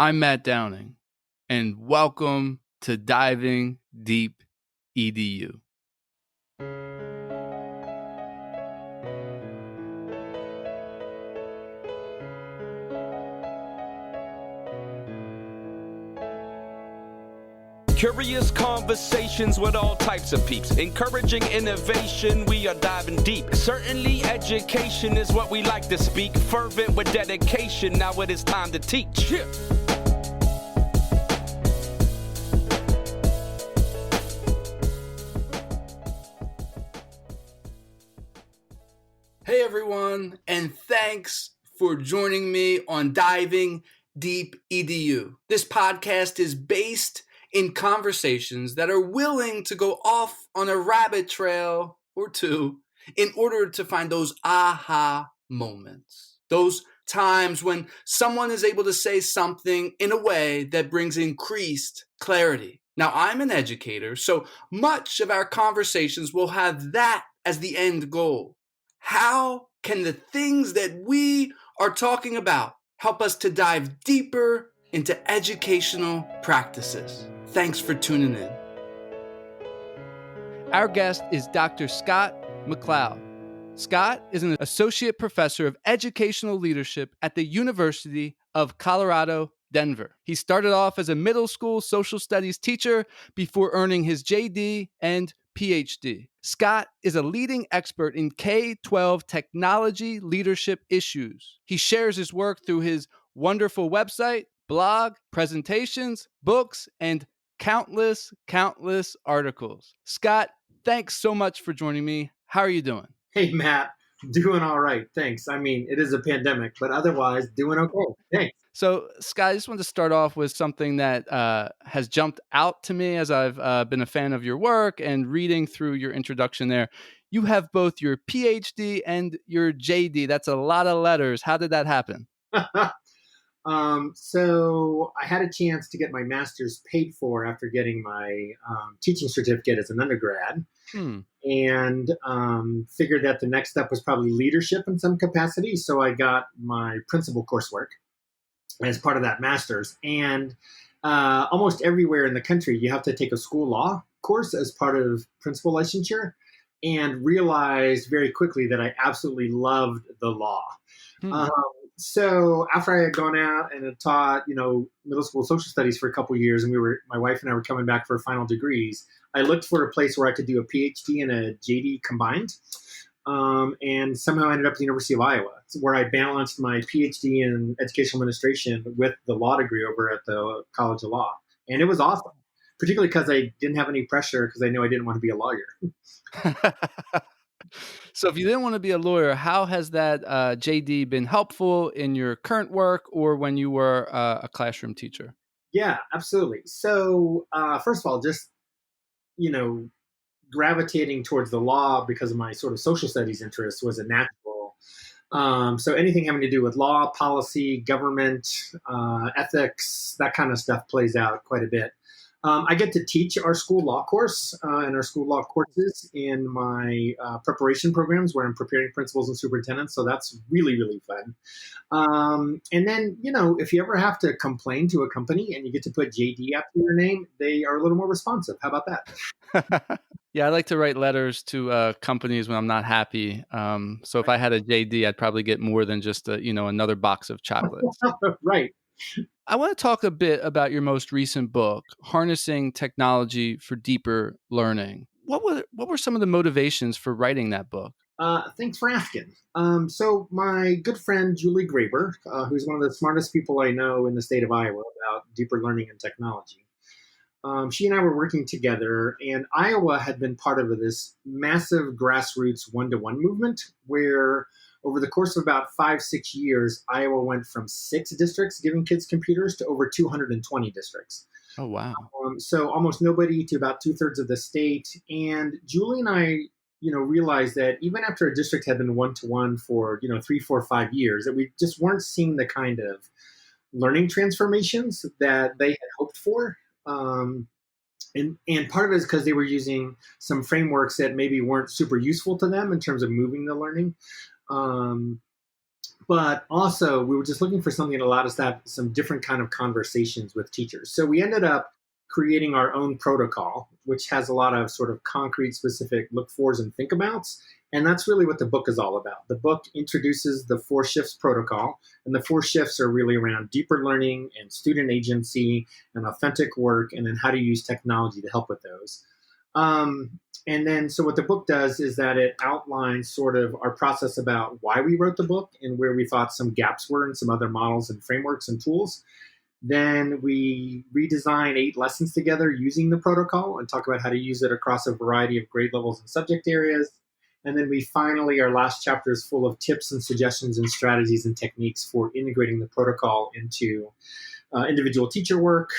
I'm Matt Downing, and welcome to Diving Deep EDU. Curious conversations with all types of peeps. Encouraging innovation, we are diving deep. Certainly education is what we like to speak. Fervent with dedication, now it is time to teach. Yeah. Hey everyone, and thanks for joining me on Diving Deep EDU. This podcast is based in conversations that are willing to go off on a rabbit trail or two in order to find those aha moments. Those times when someone is able to say something in a way that brings increased clarity. Now, I'm an educator, so much of our conversations will have that as the end goal. How can the things that we are talking about help us to dive deeper into educational practices? Thanks for tuning in. Our guest is Dr. Scott McLeod. Scott is an associate professor of educational leadership at the University of Colorado, Denver. He started off as a middle school social studies teacher before earning his JD and PhD. Scott is a leading expert in K-12 technology leadership issues. He shares his work through his wonderful website, blog, presentations, books, and countless articles. Scott, thanks so much for joining me. How are you doing? Hey, Matt. Doing all right. Thanks. I mean, it is a pandemic, but otherwise doing okay. Thanks. So, Scott, I just wanted to start off with something that has jumped out to me as I've been a fan of your work and reading through your introduction there. You have both your PhD and your JD. That's a lot of letters. How did that happen? So I had a chance to get my master's paid for after getting my teaching certificate as an undergrad, and figured that the next step was probably leadership in some capacity. So I got my principal coursework as part of that master's. And almost everywhere in the country, you have to take a school law course as part of principal licensure, and realized very quickly that I absolutely loved the law. So after I had gone out and had taught, middle school social studies for a couple of years, and my wife and I were coming back for final degrees, I looked for a place where I could do a PhD and a JD combined, and somehow I ended up at the University of Iowa, where I balanced my PhD in educational administration with the law degree over at the College of Law. And it was awesome, particularly because I didn't have any pressure because I knew I didn't want to be a lawyer. So if you didn't want to be a lawyer, how has that JD been helpful in your current work or when you were a classroom teacher? Yeah, absolutely. So first of all, just, gravitating towards the law because of my sort of social studies interest was a natural. So anything having to do with law, policy, government, ethics, that kind of stuff plays out quite a bit. I get to teach our school law course and our school law courses in my preparation programs where I'm preparing principals and superintendents. So that's really, really fun. And then, if you ever have to complain to a company and you get to put JD after your name, they are a little more responsive. How about that? Yeah, I like to write letters to companies when I'm not happy. So if I had a JD, I'd probably get more than just another box of chocolates. Right. I want to talk a bit about your most recent book, Harnessing Technology for Deeper Learning. What were some of the motivations for writing that book? Thanks for asking. So my good friend, Julie Graber, who's one of the smartest people I know in the state of Iowa about deeper learning and technology, she and I were working together, and Iowa had been part of this massive grassroots one-to-one movement where over the course of about 5-6 years, Iowa went from 6 districts giving kids computers to over 220 districts. Oh, wow. So almost nobody to about 2/3 of the state. And Julie and I, realized that even after a district had been one-to-one for, 3, 4, 5 years, that we just weren't seeing the kind of learning transformations that they had hoped for. And part of it is because they were using some frameworks that maybe weren't super useful to them in terms of moving the learning. but also we were just looking for something that allowed us to have some different kind of conversations with teachers. So we ended up creating our own protocol, which has a lot of sort of concrete, specific look fors and think abouts. And that's really what the book is all about. The book introduces the 4 shifts protocol, and the 4 shifts are really around deeper learning and student agency and authentic work, and then how to use technology to help with those. And then, so what the book does is that it outlines sort of our process about why we wrote the book and where we thought some gaps were in some other models and frameworks and tools. Then we redesign 8 lessons together using the protocol and talk about how to use it across a variety of grade levels and subject areas. And then we finally, our last chapter is full of tips and suggestions and strategies and techniques for integrating the protocol into individual teacher work,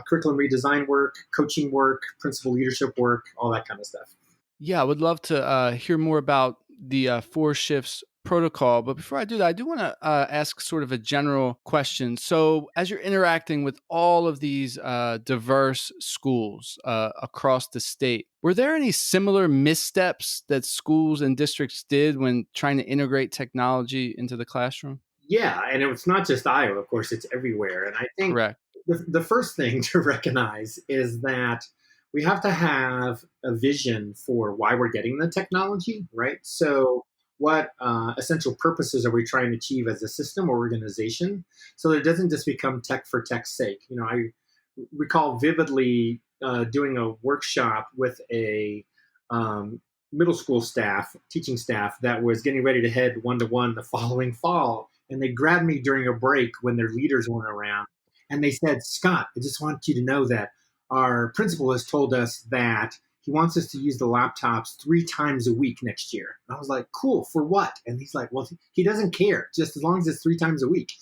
curriculum redesign work, coaching work, principal leadership work, all that kind of stuff. Yeah, I would love to hear more about the 4 shifts protocol. But before I do that, I do want to ask sort of a general question. So as you're interacting with all of these diverse schools across the state, were there any similar missteps that schools and districts did when trying to integrate technology into the classroom? Yeah, and it's not just Iowa, of course, it's everywhere. And I think Correct. the first thing to recognize is that we have to have a vision for why we're getting the technology, right? So what essential purposes are we trying to achieve as a system or organization so that it doesn't just become tech for tech's sake? You know, I recall vividly doing a workshop with a middle school staff, teaching staff, that was getting ready to head one-to-one the following fall. And they grabbed me during a break when their leaders weren't around. And they said, Scott, I just want you to know that our principal has told us that he wants us to use the laptops 3 times a week next year. And I was like, cool, for what? And he's like, well, he doesn't care, just as long as it's 3 times a week.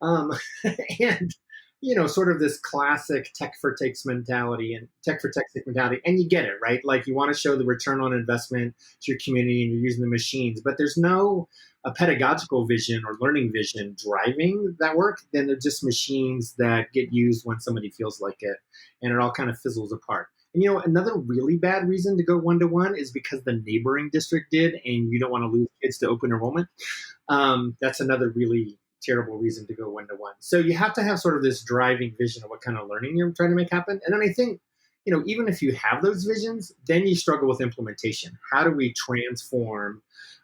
And, you know, sort of this classic tech for tech's mentality and tech for tech's mentality. And you get it, right? Like you want to show the return on investment to your community and you're using the machines, but there's no a pedagogical vision or learning vision driving that work. Then they're just machines that get used when somebody feels like it. And it all kind of fizzles apart. And, you know, another really bad reason to go one-to-one is because the neighboring district did, and you don't want to lose kids to open enrollment. That's another really terrible reason to go one-to-one. So you have to have sort of this driving vision of what kind of learning you're trying to make happen. And then I think, you know, even if you have those visions, then you struggle with implementation. How do we transform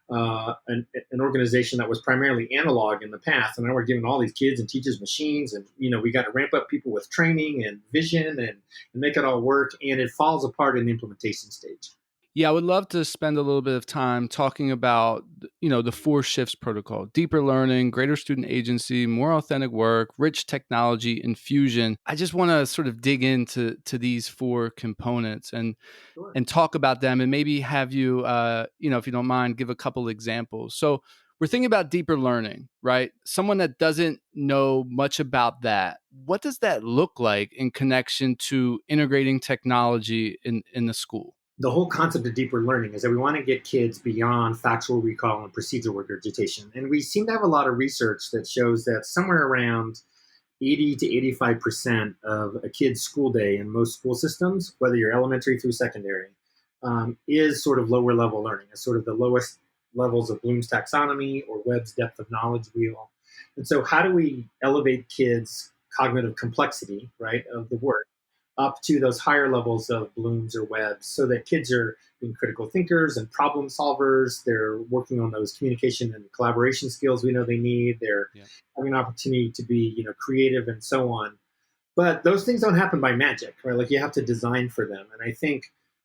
an organization that was primarily analog in the past, and now we're giving all these kids and teachers machines, and you know we got to ramp up people with training and vision and make it all work, and it falls apart in the implementation stage. Yeah, I would love to spend a little bit of time talking about, you know, the 4 shifts protocol: deeper learning, greater student agency, more authentic work, rich technology infusion. I just want to sort of dig into these 4 components and Sure. and talk about them, and maybe have you, you know, if you don't mind, give a couple examples. So we're thinking about deeper learning, right? Someone that doesn't know much about that, what does that look like in connection to integrating technology in the school? The whole concept of deeper learning is that we want to get kids beyond factual recall and procedural regurgitation. And we seem to have a lot of research that shows that somewhere around 80 to 85% of a kid's school day in most school systems, whether you're elementary through secondary, is sort of lower level learning. It's sort of the lowest levels of Bloom's taxonomy or Webb's depth of knowledge wheel. And so how do we elevate kids' cognitive complexity, right, of the work, up to those higher levels of Bloom's or Webb's, so that kids are being critical thinkers and problem solvers. They're working on those communication and collaboration skills we know they need. They're having an opportunity to be, you know, creative and so on. But those things don't happen by magic, right? Like you have to design for them. And I think,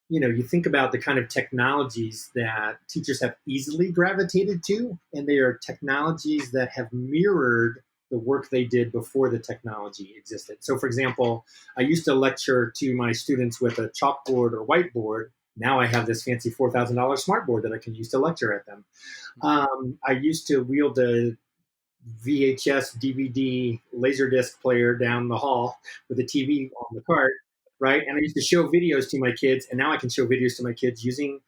you know, you think about the kind of technologies that teachers have easily gravitated to, and they are technologies that have mirrored the work they did before the technology existed. So, for example, I used to lecture to my students with a chalkboard or whiteboard. Now I have this fancy $4,000 smartboard that I can use to lecture at them. I used to wield a VHS, DVD, Laserdisc player down the hall with a TV on the cart, right? And I used to show videos to my kids, and now I can show videos to my kids using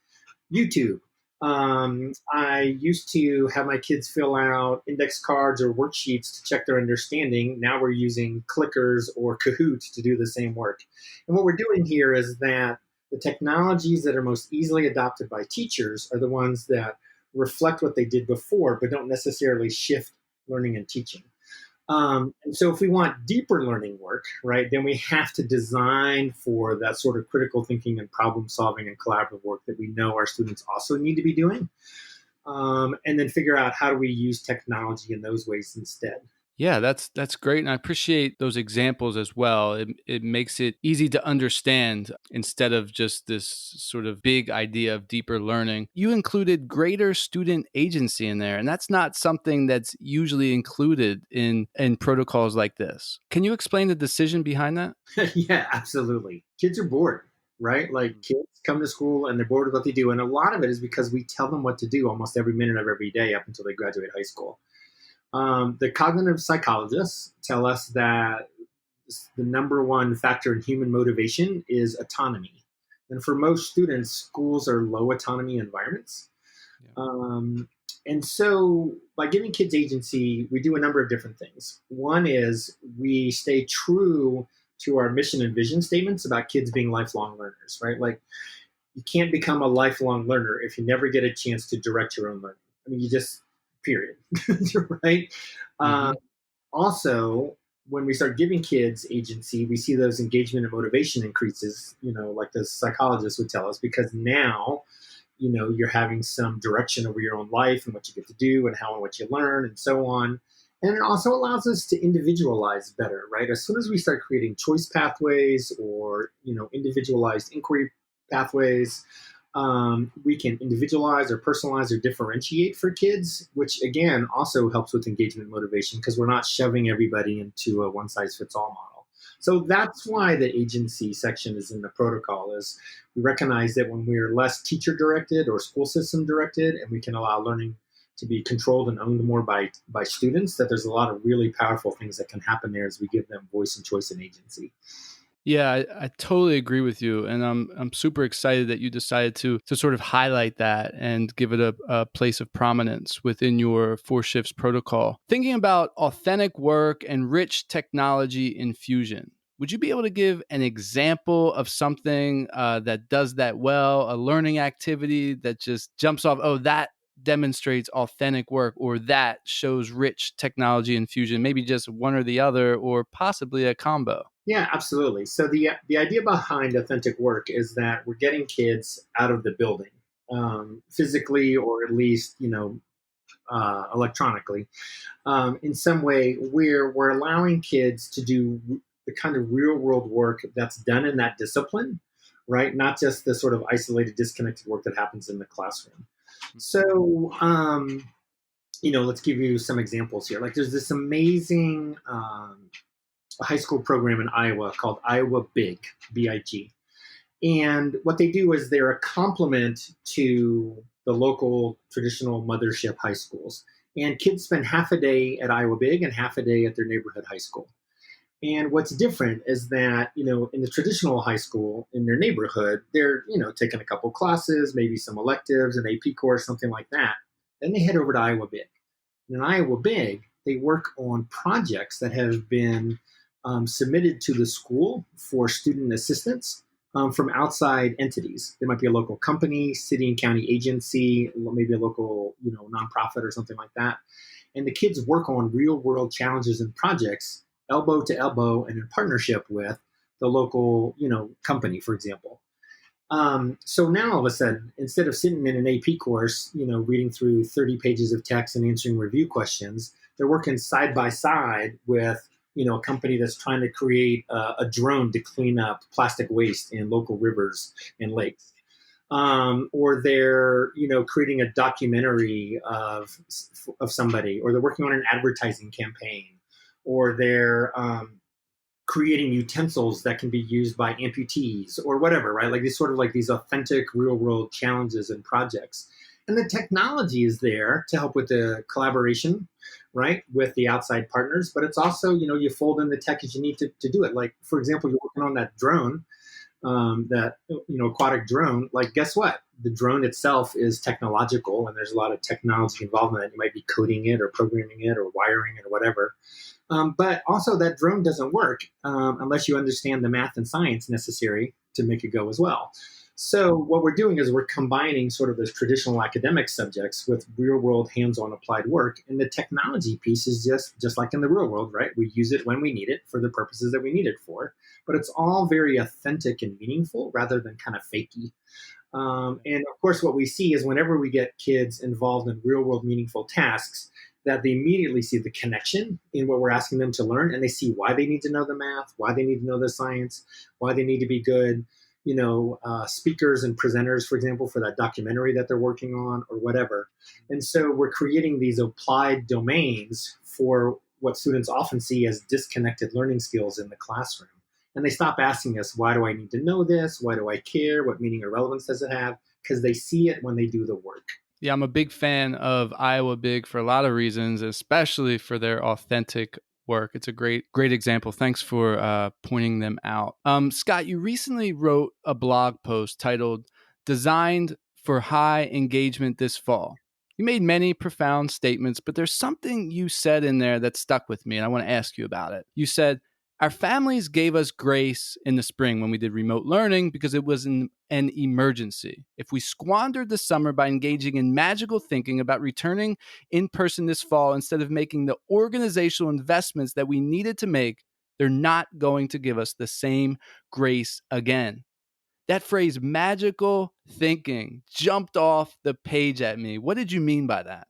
YouTube. I used to have my kids fill out index cards or worksheets to check their understanding. Now we're using clickers or Kahoot to do the same work. And what we're doing here is that the technologies that are most easily adopted by teachers are the ones that reflect what they did before, but don't necessarily shift learning and teaching. And so if we want deeper learning work, right, then we have to design for that sort of critical thinking and problem solving and collaborative work that we know our students also need to be doing. And then figure out how do we use technology in those ways instead. Yeah, that's great. And I appreciate those examples as well. It makes it easy to understand instead of just this sort of big idea of deeper learning. You included greater student agency in there, and that's not something that's usually included in protocols like this. Can you explain the decision behind that? Yeah, absolutely. Kids are bored, right? Like kids come to school and they're bored with what they do. And a lot of it is because we tell them what to do almost every minute of every day up until they graduate high school. The cognitive psychologists tell us that the number one factor in human motivation is autonomy. And for most students, schools are low autonomy environments. Yeah. And so by giving kids agency, we do a number of different things. One is we stay true to our mission and vision statements about kids being lifelong learners, right? Like you can't become a lifelong learner if you never get a chance to direct your own learning. I mean, you just, period, right? Mm-hmm. Also, when we start giving kids agency, we see those engagement and motivation increases, like the psychologists would tell us, because now, you're having some direction over your own life and what you get to do and how and what you learn and so on. And it also allows us to individualize better, right? As soon as we start creating choice pathways or, individualized inquiry pathways, we can individualize or personalize or differentiate for kids, which again also helps with engagement and motivation because we're not shoving everybody into a one-size-fits-all model. So that's why the agency section is in the protocol, is we recognize that when we're less teacher-directed or school system-directed and we can allow learning to be controlled and owned more by students, that there's a lot of really powerful things that can happen there as we give them voice and choice and agency. Yeah, I totally agree with you. And I'm super excited that you decided to sort of highlight that and give it a place of prominence within your 4 Shifts protocol. Thinking about authentic work and rich technology infusion, would you be able to give an example of something that does that well, a learning activity that just jumps off, oh, that demonstrates authentic work, or that shows rich technology infusion, maybe just one or the other, or possibly a combo? Yeah, absolutely. So the idea behind authentic work is that we're getting kids out of the building, physically or at least, electronically, in some way where we're allowing kids to do the kind of real world work that's done in that discipline, right? Not just the sort of isolated, disconnected work that happens in the classroom. So, let's give you some examples here. Like there's this amazing high school program in Iowa called Iowa Big, B-I-G. And what they do is they're a complement to the local traditional mothership high schools. And kids spend half a day at Iowa Big and half a day at their neighborhood high school. And what's different is that, in the traditional high school in their neighborhood, they're, taking a couple classes, maybe some electives, an AP course, something like that. Then they head over to Iowa Big. And in Iowa Big, they work on projects that have been submitted to the school for student assistance from outside entities. There might be a local company, city and county agency, maybe a local, nonprofit or something like that. And the kids work on real world challenges and projects elbow to elbow and in partnership with the local, company, for example. So now all of a sudden, instead of sitting in an AP course, reading through 30 pages of text and answering review questions, they're working side by side with, a company that's trying to create a drone to clean up plastic waste in local rivers and lakes. Or they're, creating a documentary of somebody, or they're working on an advertising campaign, or they're creating utensils that can be used by amputees or whatever, right? Like these sort of like these authentic real world challenges and projects. And the technology is there to help with the collaboration, right, with the outside partners. But it's also, you fold in the tech as you need to do it. Like, for example, you're working on that drone, aquatic drone. Like, guess what? The drone itself is technological, and there's a lot of technology involved in that. You might be coding it or programming it or wiring it or whatever. But also that drone doesn't work unless you understand the math and science necessary to make it go as well. So what we're doing is we're combining sort of those traditional academic subjects with real world hands-on applied work. And the technology piece is just like in the real world, right? We use it when we need it for the purposes that we need it for, but it's all very authentic and meaningful rather than kind of fakey. And of course, what we see is whenever we get kids involved in real world meaningful tasks, that they immediately see the connection in what we're asking them to learn, and they see why they need to know the math, why they need to know the science, why they need to be good, speakers and presenters, for example, for that documentary that they're working on or whatever. And so we're creating these applied domains for what students often see as disconnected learning skills in the classroom. And they stop asking us, why do I need to know this? Why do I care? What meaning or relevance does it have? Because they see it when they do the work. Yeah, I'm a big fan of Iowa Big for a lot of reasons, especially for their authentic work. It's a great example. Thanks for pointing them out. Scott, you recently wrote a blog post titled Designed for High Engagement This Fall. You made many profound statements, but there's something you said in there that stuck with me, and I want to ask you about it. You said, our families gave us grace in the spring when we did remote learning because it was an emergency. If we squandered the summer by engaging in magical thinking about returning in person this fall instead of making the organizational investments that we needed to make, they're not going to give us the same grace again. That phrase, magical thinking, jumped off the page at me. What did you mean by that?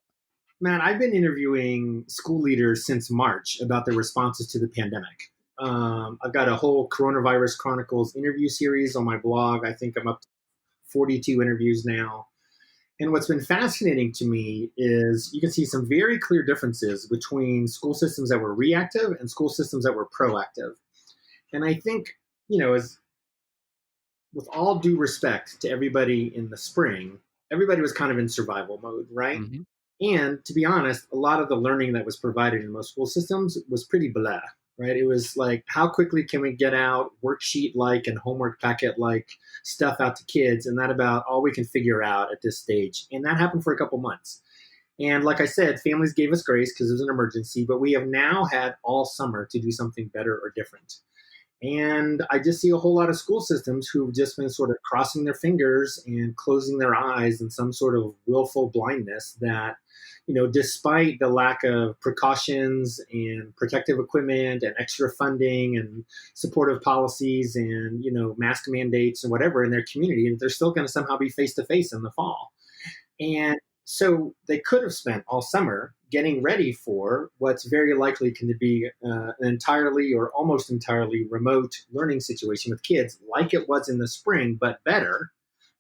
Man, I've been interviewing school leaders since March about their responses to the pandemic. I've got a whole Coronavirus Chronicles interview series on my blog. I think I'm up to 42 interviews now. And what's been fascinating to me is you can see some very clear differences between school systems that were reactive and school systems that were proactive. And I think, as with all due respect to everybody in the spring, everybody was kind of in survival mode, right? Mm-hmm. And to be honest, a lot of the learning that was provided in most school systems was pretty blah. Right? It was like, how quickly can we get out worksheet-like and homework packet-like stuff out to kids? And that about all we can figure out at this stage. And that happened for a couple months. And like I said, families gave us grace because it was an emergency, but we have now had all summer to do something better or different. And I just see a whole lot of school systems who've just been sort of crossing their fingers and closing their eyes in some sort of willful blindness that, despite the lack of precautions and protective equipment and extra funding and supportive policies and, mask mandates and whatever in their community, they're still going to somehow be face-to-face in the fall. And so they could have spent all summer getting ready for what's very likely going to be an entirely or almost entirely remote learning situation with kids like it was in the spring, but better.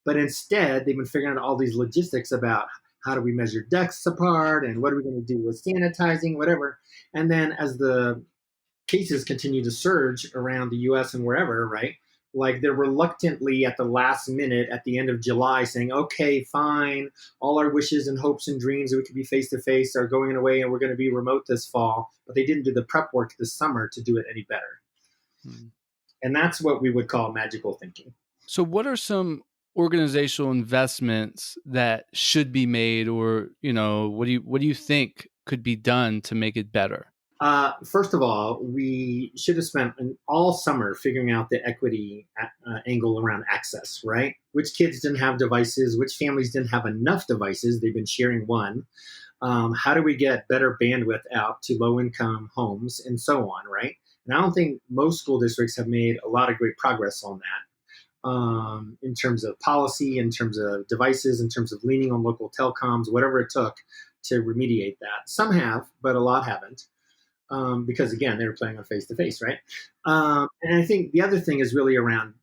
But instead, they've been figuring out all these logistics about how do we measure desks apart and what are we going to do with sanitizing, whatever. And then as the cases continue to surge around the U.S. and wherever, right? Like they're reluctantly at the last minute at the end of July saying, okay, fine, all our wishes and hopes and dreams that we could be face-to-face are going away and we're going to be remote this fall. But they didn't do the prep work this summer to do it any better. And that's what we would call magical thinking. So what are some organizational investments that should be made or, what do you think could be done to make it better? First of all, we should have spent all summer figuring out the equity angle around access, right? Which kids didn't have devices, which families didn't have enough devices. They've been sharing one. How do we get better bandwidth out to low-income homes and so on, right? And I don't think most school districts have made a lot of great progress on that in terms of policy, in terms of devices, in terms of leaning on local telecoms, whatever it took to remediate that. Some have, but a lot haven't. Because again, they were playing on face-to-face, right? And I think the other thing is really around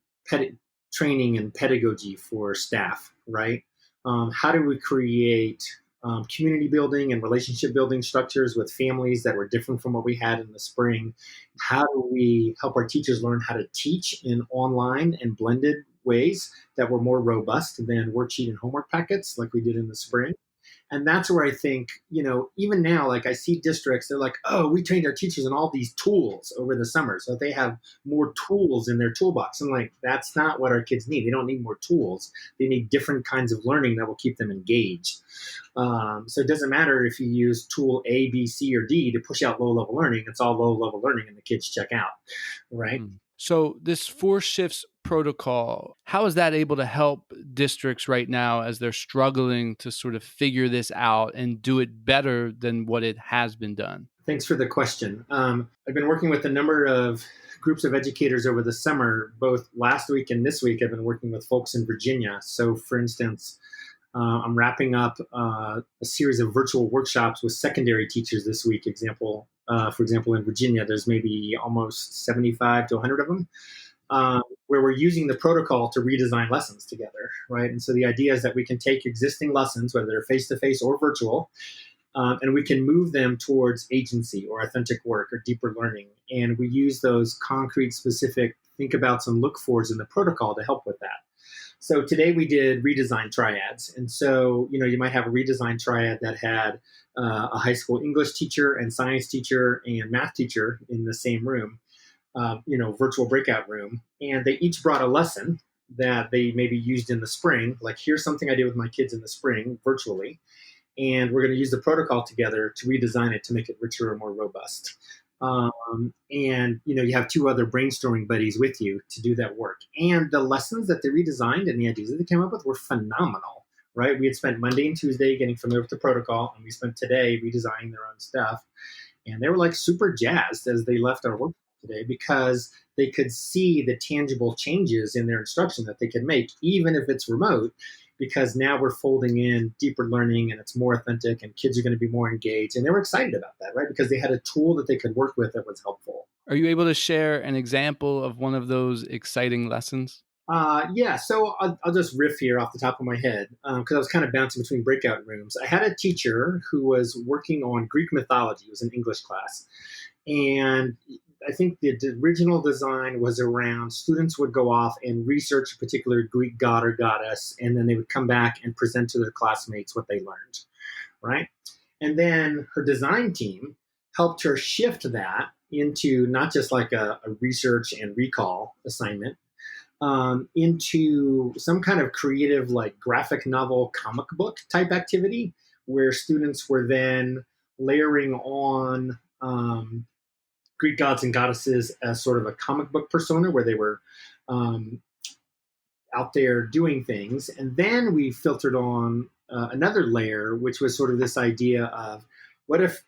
training and pedagogy for staff, right? How do we create community building and relationship building structures with families that were different from what we had in the spring? How do we help our teachers learn how to teach in online and blended ways that were more robust than worksheet and homework packets like we did in the spring? And that's where I think, even now, like I see districts, they're like, oh, we trained our teachers in all these tools over the summer so that they have more tools in their toolbox. I'm like, that's not what our kids need. They don't need more tools. They need different kinds of learning that will keep them engaged. So it doesn't matter if you use tool A, B, C, or D to push out low-level learning. It's all low-level learning and the kids check out, right? So this 4 shifts protocol, how is that able to help districts right now as they're struggling to sort of figure this out and do it better than what it has been done? Thanks for the question. I've been working with a number of groups of educators over the summer, both last week and this week. I've been working with folks in Virginia. So, for instance, I'm wrapping up a series of virtual workshops with secondary teachers this week. For example, in Virginia, there's maybe almost 75 to 100 of them, where we're using the protocol to redesign lessons together, right? And so the idea is that we can take existing lessons, whether they're face-to-face or virtual, and we can move them towards agency or authentic work or deeper learning. And we use those concrete, specific think abouts and look fors in the protocol to help with that. So today we did redesign triads. And so, you might have a redesign triad that had a high school English teacher and science teacher and math teacher in the same room, virtual breakout room. And they each brought a lesson that they maybe used in the spring. Like, here's something I did with my kids in the spring virtually. And we're going to use the protocol together to redesign it to make it richer and more robust. And you have 2 other brainstorming buddies with you to do that work. And the lessons that they redesigned and the ideas that they came up with were phenomenal, right? We had spent Monday and Tuesday getting familiar with the protocol, and we spent today redesigning their own stuff. And they were like super jazzed as they left our work today, because they could see the tangible changes in their instruction that they could make, even if it's remote, because now we're folding in deeper learning and it's more authentic and kids are going to be more engaged. And they were excited about that, right? Because they had a tool that they could work with that was helpful. Are you able to share an example of one of those exciting lessons? Yeah, so I'll just riff here off the top of my head, because I was kind of bouncing between breakout rooms. I had a teacher who was working on Greek mythology. It was an English class. And I think the original design was around students would go off and research a particular Greek god or goddess, and then they would come back and present to their classmates what they learned, right? And then her design team helped her shift that into not just like a research and recall assignment, into some kind of creative, like graphic novel, comic book type activity, where students were then layering on Greek gods and goddesses as sort of a comic book persona, where they were out there doing things. And then we filtered on another layer, which was sort of this idea of, what if,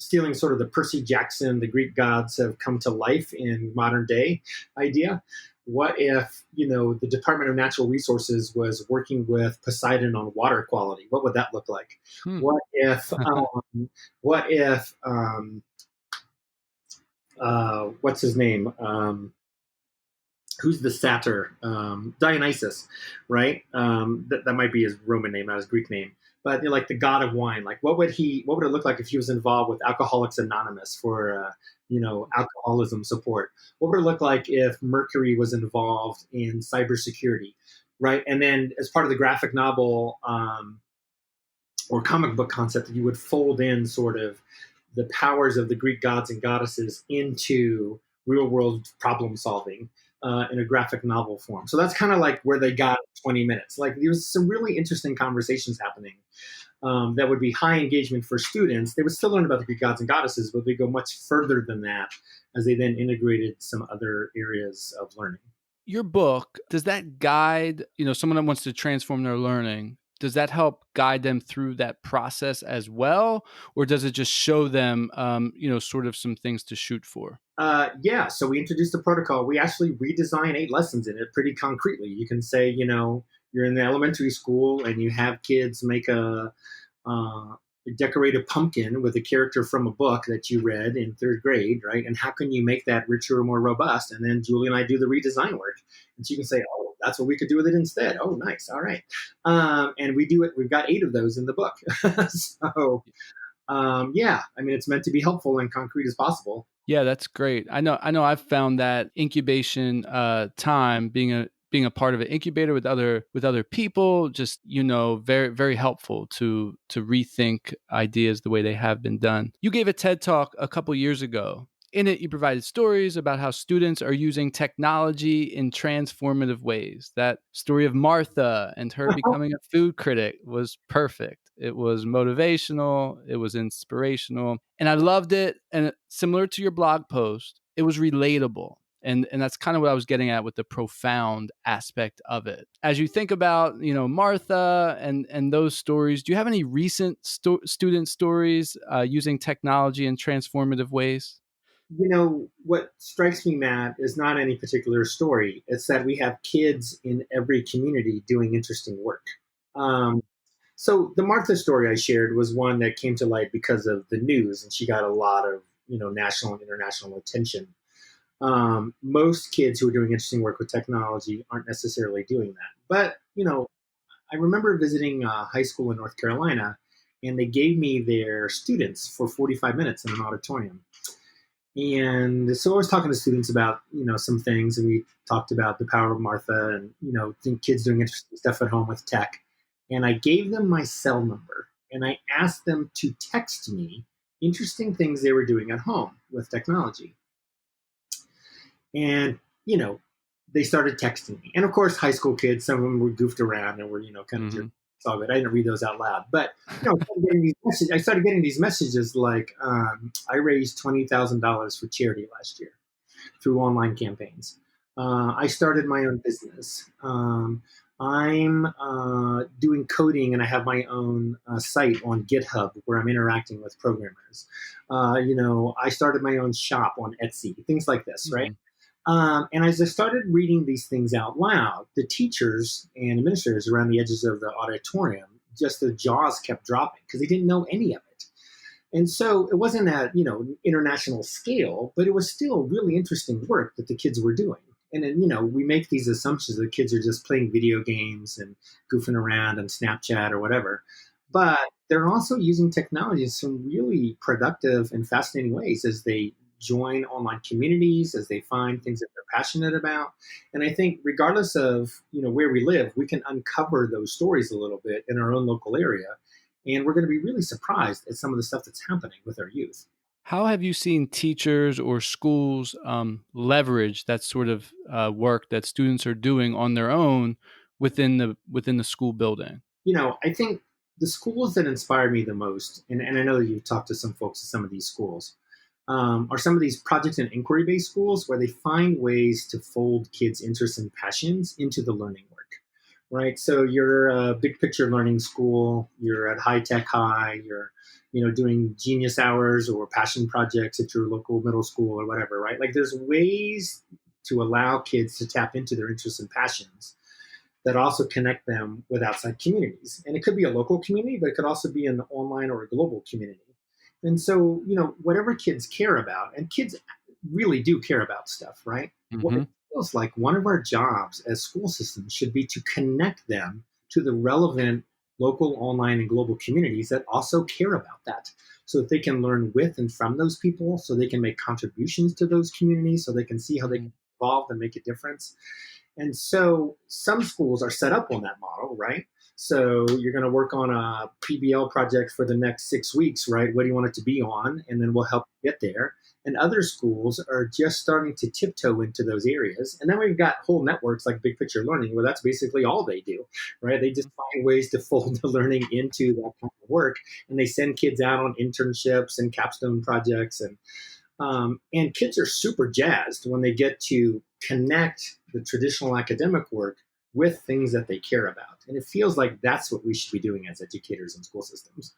stealing sort of the Percy Jackson, the Greek gods have come to life in modern day idea. What if, the Department of Natural Resources was working with Poseidon on water quality? What would that look like? What if, what's his name? Who's the satyr? Dionysus, right? That might be his Roman name, not his Greek name. But like the god of wine, like what would it look like if he was involved with Alcoholics Anonymous for alcoholism support? What would it look like if Mercury was involved in cybersecurity, right? And then as part of the graphic novel or comic book concept, you would fold in sort of the powers of the Greek gods and goddesses into real world problem solving in a graphic novel form. So that's kind of like where they got 20 minutes. Like, there was some really interesting conversations happening that would be high engagement for students. They would still learn about the Greek gods and goddesses, but they go much further than that as they then integrated some other areas of learning. Your book, does that guide, someone that wants to transform their learning, does that help guide them through that process as well? Or does it just show them, sort of some things to shoot for? Yeah. So we introduced the protocol. We actually redesign 8 lessons in it pretty concretely. You can say, you're in the elementary school and you have kids make decorate a pumpkin with a character from a book that you read in 3rd grade, right? And how can you make that richer or more robust? And then Julie and I do the redesign work. And so you can say, oh, that's what we could do with it instead. Oh, nice. All right. And we do it. We've got 8 of those in the book. So, yeah, I mean, it's meant to be helpful and concrete as possible. Yeah, that's great. I know I've found that incubation time, being a part of an incubator with other people, just, very, very helpful to rethink ideas the way they have been done. You gave a TED Talk a couple years ago. In it, you provided stories about how students are using technology in transformative ways. That story of Martha and her becoming a food critic was perfect. It was motivational. It was inspirational. And I loved it. And similar to your blog post, it was relatable. And that's kind of what I was getting at with the profound aspect of it. As you think about, Martha and those stories, do you have any recent student stories using technology in transformative ways? What strikes me, Matt, is not any particular story. It's that we have kids in every community doing interesting work. So the Martha story I shared was one that came to light because of the news, and she got a lot of national and international attention. Most kids who are doing interesting work with technology aren't necessarily doing that. But I remember visiting a high school in North Carolina, and they gave me their students for 45 minutes in an auditorium. And so I was talking to students about, some things, and we talked about the power of Martha and, kids doing interesting stuff at home with tech. And I gave them my cell number, and I asked them to text me interesting things they were doing at home with technology. And, they started texting me. And of course, high school kids, some of them were goofed around and were, kind of all good. I didn't read those out loud, but I started getting these messages like, I raised $20,000 for charity last year through online campaigns. I started my own business. I'm doing coding, and I have my own site on GitHub where I'm interacting with programmers. I started my own shop on Etsy, things like this, right? And as I started reading these things out loud, the teachers and administrators around the edges of the auditorium, just their jaws kept dropping because they didn't know any of it. And so it wasn't at, international scale, but it was still really interesting work that the kids were doing. And then, we make these assumptions that kids are just playing video games and goofing around on Snapchat or whatever. But they're also using technology in some really productive and fascinating ways as they join online communities, as they find things that they're passionate about. And I think regardless of, where we live, we can uncover those stories a little bit in our own local area. And we're going to be really surprised at some of the stuff that's happening with our youth. How have you seen teachers or schools leverage that sort of work that students are doing on their own within the school building? I think the schools that inspire me the most, and I know that you've talked to some folks at some of these schools, are some of these project and inquiry-based schools where they find ways to fold kids' interests and passions into the learning work, right? So you're a big picture learning school, you're at High Tech High, you're doing genius hours or passion projects at your local middle school or whatever, right? Like there's ways to allow kids to tap into their interests and passions that also connect them with outside communities. And it could be a local community, but it could also be an online or a global community. And so, whatever kids care about, and kids really do care about stuff, right? Well, it feels like one of our jobs as school systems should be to connect them to the relevant local, online, and global communities that also care about that, so that they can learn with and from those people, so they can make contributions to those communities, so they can see how they can evolve and make a difference. And so some schools are set up on that model, right? So you're going to work on a PBL project for the next 6 weeks, right? What do you want it to be on? And then we'll help you get there. And other schools are just starting to tiptoe into those areas. And then we've got whole networks like Big Picture Learning, where that's basically all they do, right? They just find ways to fold the learning into that kind of work. And they send kids out on internships and capstone projects. And kids are super jazzed when they get to connect the traditional academic work with things that they care about. And it feels like that's what we should be doing as educators in school systems.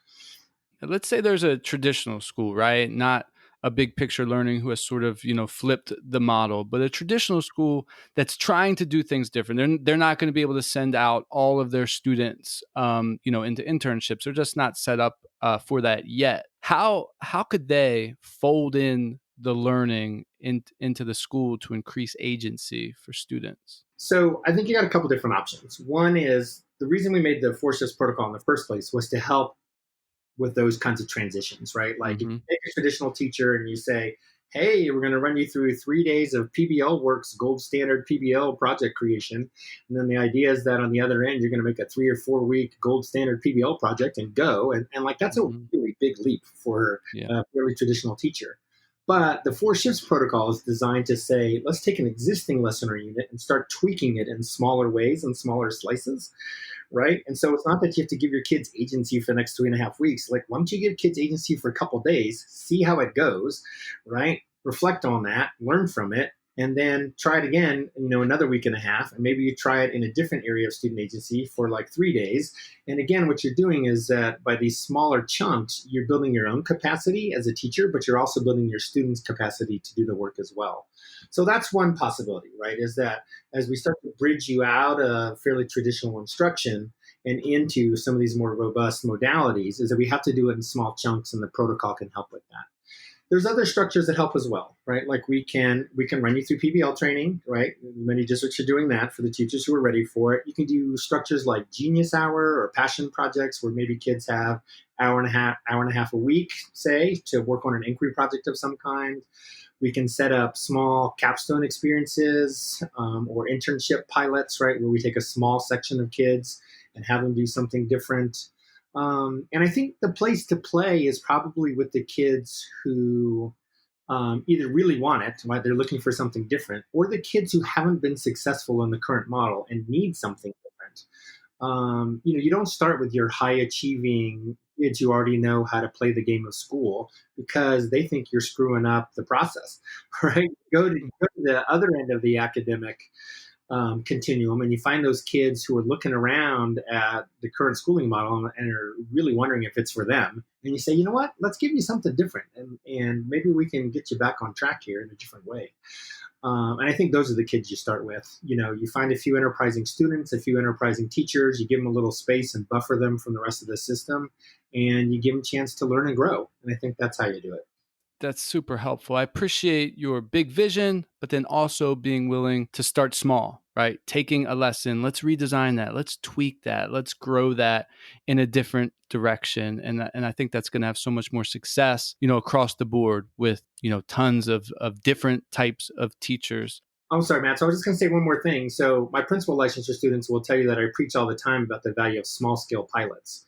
Let's say there's a traditional school, right? Not a Big Picture Learning who has sort of, flipped the model, but a traditional school that's trying to do things different. They're not going to be able to send out all of their students, into internships. They're just not set up for that yet. How could they fold in the learning into the school to increase agency for students? So I think you got a couple different options. One is the reason we made the 4 Shifts protocol in the first place was to help with those kinds of transitions, right? Like if you take a traditional teacher and you say, hey, we're going to run you through 3 days of PBL Works gold standard PBL project creation. And then the idea is that on the other end, you're going to make a 3 or 4 week gold standard PBL project and go. And like, that's a really big leap for a really traditional teacher. But the 4 Shifts protocol is designed to say, let's take an existing lesson or unit and start tweaking it in smaller ways and smaller slices, right? And so it's not that you have to give your kids agency for the next 3.5 weeks. Like, why don't you give kids agency for a couple of days, see how it goes, right? Reflect on that, learn from it, and then try it again, another week and a half, and maybe you try it in a different area of student agency for like 3 days. And again, what you're doing is that by these smaller chunks, you're building your own capacity as a teacher, but you're also building your students' capacity to do the work as well. So that's one possibility, right? Is that as we start to bridge you out of fairly traditional instruction and into some of these more robust modalities, is that we have to do it in small chunks, and the protocol can help with that. There's other structures that help as well, right? Like we can run you through PBL training, right? Many districts are doing that for the teachers who are ready for it. You can do structures like Genius Hour or Passion Projects, where maybe kids have hour and a half a week, say, to work on an inquiry project of some kind. We can set up small capstone experiences or internship pilots, right, where we take a small section of kids and have them do something different. And I think the place to play is probably with the kids who either really want it, right? They're looking for something different, or the kids who haven't been successful in the current model and need something different. You don't start with your high achieving kids who already know how to play the game of school because they think you're screwing up the process, right? Go to the other end of the academic continuum, and you find those kids who are looking around at the current schooling model and are really wondering if it's for them. And you say, you know what, let's give you something different, and maybe we can get you back on track here in a different way. And I think those are the kids you start with. You find a few enterprising students, a few enterprising teachers, you give them a little space and buffer them from the rest of the system, and you give them a chance to learn and grow. And I think that's how you do it. That's super helpful. I appreciate your big vision, but then also being willing to start small, right? Taking a lesson, let's redesign that, let's tweak that, let's grow that in a different direction. And I think that's going to have so much more success, across the board with, tons of different types of teachers. I'm sorry, Matt. So I was just going to say one more thing. So my principal licensure students will tell you that I preach all the time about the value of small scale pilots,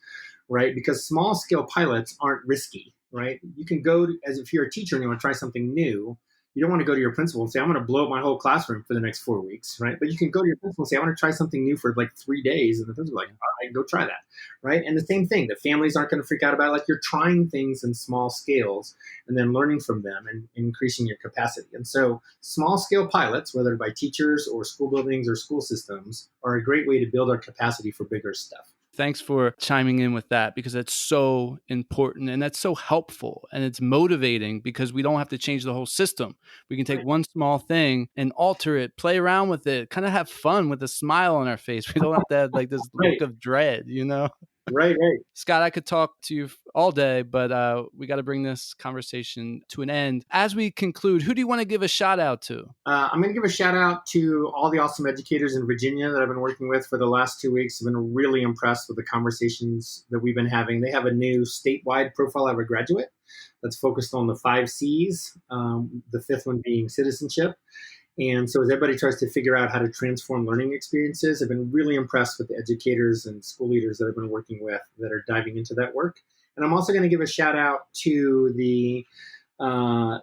right? Because small scale pilots aren't risky. Right? You can go as if you're a teacher and you want to try something new. You don't want to go to your principal and say, I'm going to blow up my whole classroom for the next 4 weeks, right? But you can go to your principal and say, I want to try something new for like 3 days. And the principal's like, all right, go try that, right? And the same thing, the families aren't going to freak out about it. Like you're trying things in small scales and then learning from them and increasing your capacity. And so small scale pilots, whether by teachers or school buildings or school systems, are a great way to build our capacity for bigger stuff. Thanks for chiming in with that, because that's so important and that's so helpful and it's motivating because we don't have to change the whole system. We can take one small thing and alter it, play around with it, kind of have fun with a smile on our face. We don't have to have like this look of dread, Right. Scott, I could talk to you all day, but we got to bring this conversation to an end. As we conclude, who do you want to give a shout out to? I'm going to give a shout out to all the awesome educators in Virginia that I've been working with for the last 2 weeks. I've been really impressed with the conversations that we've been having. They have a new statewide profile of a graduate that's focused on the 5 C's, the fifth one being citizenship. And so as everybody tries to figure out how to transform learning experiences, I've been really impressed with the educators and school leaders that I've been working with that are diving into that work. And I'm also going to give a shout out to the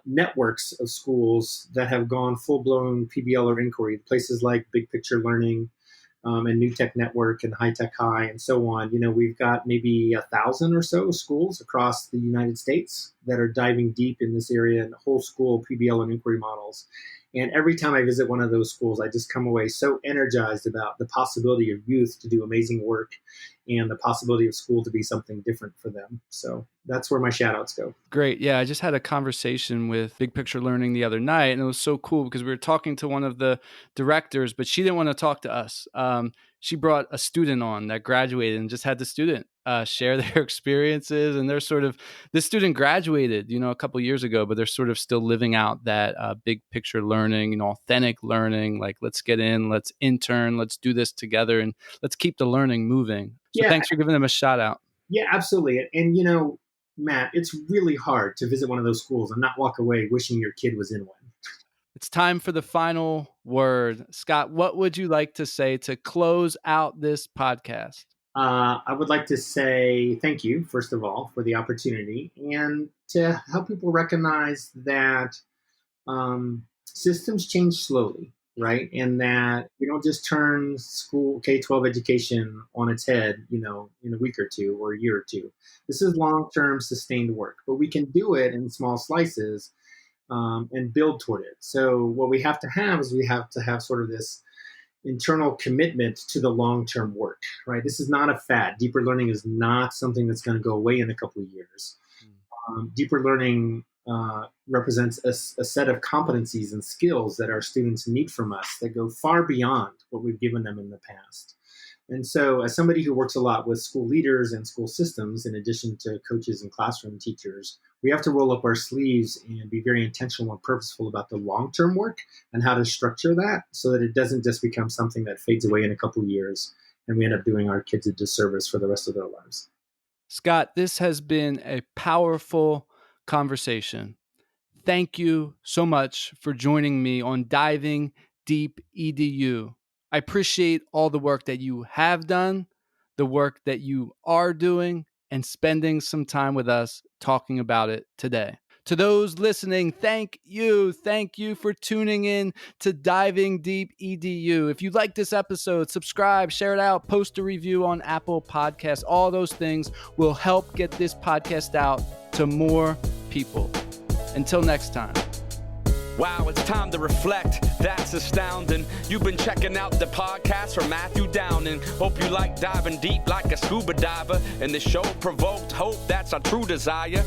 networks of schools that have gone full-blown PBL or inquiry, places like Big Picture Learning and New Tech Network and High Tech High and so on. We've got maybe 1,000 or so schools across the United States that are diving deep in this area and whole school PBL and inquiry models. And every time I visit one of those schools, I just come away so energized about the possibility of youth to do amazing work and the possibility of school to be something different for them. So that's where my shout outs go. Great. Yeah, I just had a conversation with Big Picture Learning the other night, and it was so cool because we were talking to one of the directors, but she didn't want to talk to us. She brought a student on that graduated and just had the student share their experiences. And this student graduated, a couple of years ago, but they're sort of still living out that big picture learning, authentic learning, like let's get in, let's intern, let's do this together, and let's keep the learning moving. So thanks for giving them a shout out. Yeah, absolutely. And, Matt, it's really hard to visit one of those schools and not walk away wishing your kid was in one. It's time for the final word. Scott, what would you like to say to close out this podcast? I would like to say thank you, first of all, for the opportunity and to help people recognize that systems change slowly, right? And that we don't just turn school K-12 education on its head, in a week or two or a year or two. This is long-term sustained work, but we can do it in small slices and build toward it. So what we have to have is we have to have sort of this internal commitment to the long-term work, right? This is not a fad. Deeper learning is not something that's going to go away in a couple of years. Deeper learning represents a set of competencies and skills that our students need from us that go far beyond what we've given them in the past. And so as somebody who works a lot with school leaders and school systems, in addition to coaches and classroom teachers, we have to roll up our sleeves and be very intentional and purposeful about the long-term work and how to structure that so that it doesn't just become something that fades away in a couple of years and we end up doing our kids a disservice for the rest of their lives. Scott, this has been a powerful conversation. Thank you so much for joining me on Diving Deep EDU. I appreciate all the work that you have done, the work that you are doing, and spending some time with us talking about it today. To those listening, thank you. Thank you for tuning in to Diving Deep EDU. If you like this episode, subscribe, share it out, post a review on Apple Podcasts. All those things will help get this podcast out to more people. Until next time. Wow, it's time to reflect. That's astounding. You've been checking out the podcast from Matthew Downing. Hope you like diving deep like a scuba diver. And the show provoked hope, that's our true desire.